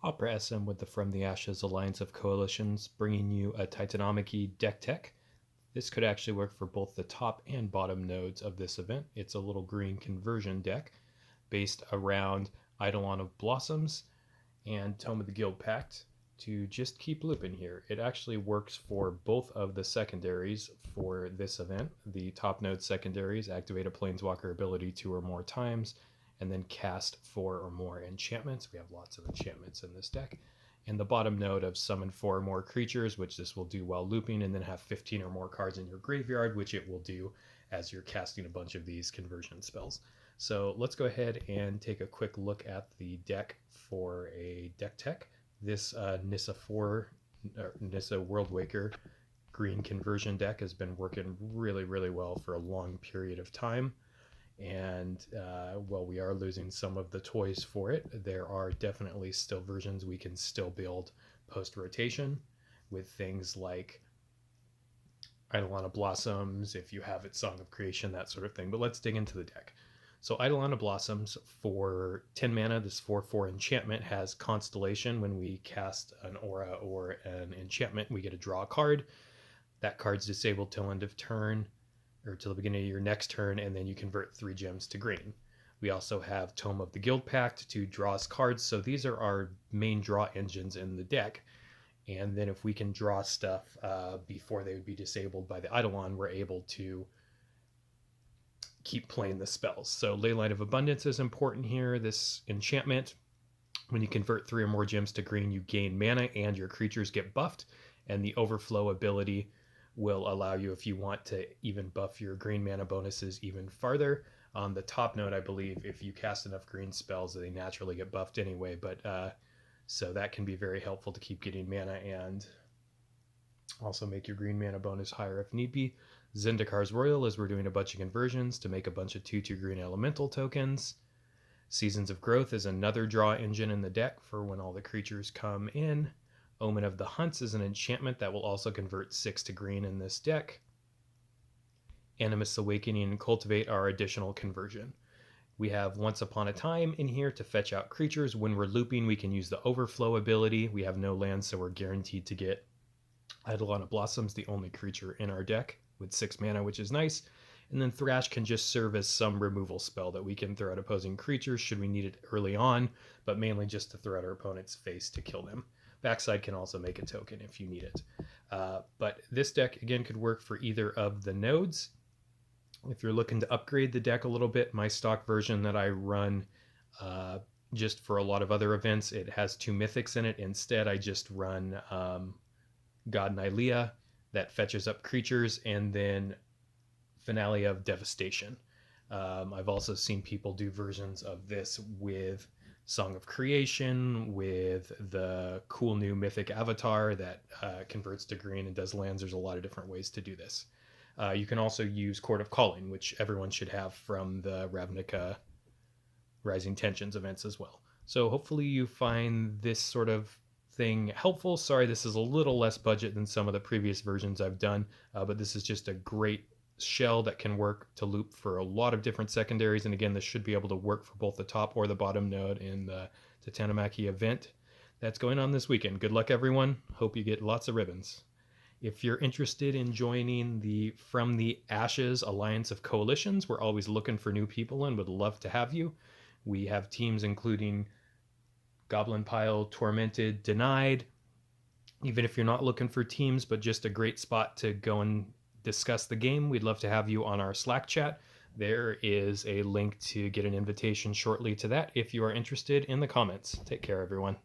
OperaSM with the From the Ashes Alliance of Coalitions, bringing you a Titanomachy deck tech. This could actually work for both the top and bottom nodes of this event. It's a little green conversion deck based around Eidolon of Blossoms and Tome of the Guildpact to just keep looping here. It actually works for both of the secondaries for this event. The top node secondaries activate a Planeswalker ability 2 or more times, and then cast 4 or more enchantments. We have lots of enchantments in this deck. And the bottom node of summon 4 or more creatures, which this will do while looping, and then have 15 or more cards in your graveyard, which it will do as you're casting a bunch of these conversion spells. So let's go ahead and take a quick look at the deck for a deck tech. This Nissa4, or Nissa Worldwaker green conversion deck has been working really well for a long period of time. And while we are losing some of the toys for it, there are definitely still versions we can still build post-rotation with things like Eidolon of Blossoms, if you have it, Song of Creation, that sort of thing. But let's dig into the deck. So Eidolon of Blossoms, for 10 mana, this 4/4 enchantment has Constellation. When we cast an aura or an enchantment, we get to draw a card. That card's disabled till end of turn, or till the beginning of your next turn, and then you convert 3 gems to green. We also have Tome of the Guildpact to draw us cards, so these are our main draw engines in the deck. And then if we can draw stuff before they would be disabled by the Eidolon, we're able to keep playing the spells. So Leyline of Abundance is important here. This enchantment, when you convert 3 or more gems to green, you gain mana and your creatures get buffed, and the Overflow ability will allow you, if you want, to even buff your green mana bonuses even farther. On the top node, I believe, if you cast enough green spells, they naturally get buffed anyway, but so that can be very helpful to keep getting mana and also make your green mana bonus higher if need be. Zendikar's Royal, as we're doing a bunch of conversions to make a bunch of 2/2 green elemental tokens. Seasons of Growth is another draw engine in the deck for when all the creatures come in. Omen of the Hunts is an enchantment that will also convert 6 to green in this deck. Animus Awakening and Cultivate are additional conversion. We have Once Upon a Time in here to fetch out creatures. When we're looping, we can use the Overflow ability. We have no lands, so we're guaranteed to get Eidolon of Blossoms, the only creature in our deck, with 6 mana, which is nice. And then Thrash can just serve as some removal spell that we can throw at opposing creatures should we need it early on, but mainly just to throw at our opponent's face to kill them. Backside can also make a token if you need it. But this deck, again, could work for either of the nodes. If you're looking to upgrade the deck a little bit, my stock version that I run just for a lot of other events, it has 2 mythics in it. Instead, I just run God Nylea that fetches up creatures, and then Finale of Devastation. I've also seen people do versions of this with Song of Creation, with the cool new mythic avatar that converts to green and does lands. There's a lot of different ways to do this. You can also use Court of Calling, which everyone should have from the Ravnica Rising Tensions events as well. So hopefully you find this sort of thing helpful. Sorry, this is a little less budget than some of the previous versions I've done, but this is just a great shell that can work to loop for a lot of different secondaries. And again, this should be able to work for both the top or the bottom node in the Titanomachy event that's going on this weekend. Good luck, everyone. Hope you get lots of ribbons. If you're interested in joining the From the Ashes Alliance of Coalitions, we're always looking for new people and would love to have you. We have teams including Goblin Pile, Tormented, Denied. Even if you're not looking for teams, but just a great spot to go and discuss the game, we'd love to have you on our Slack chat. There is a link to get an invitation shortly to that if you are interested in the comments. Take care, everyone.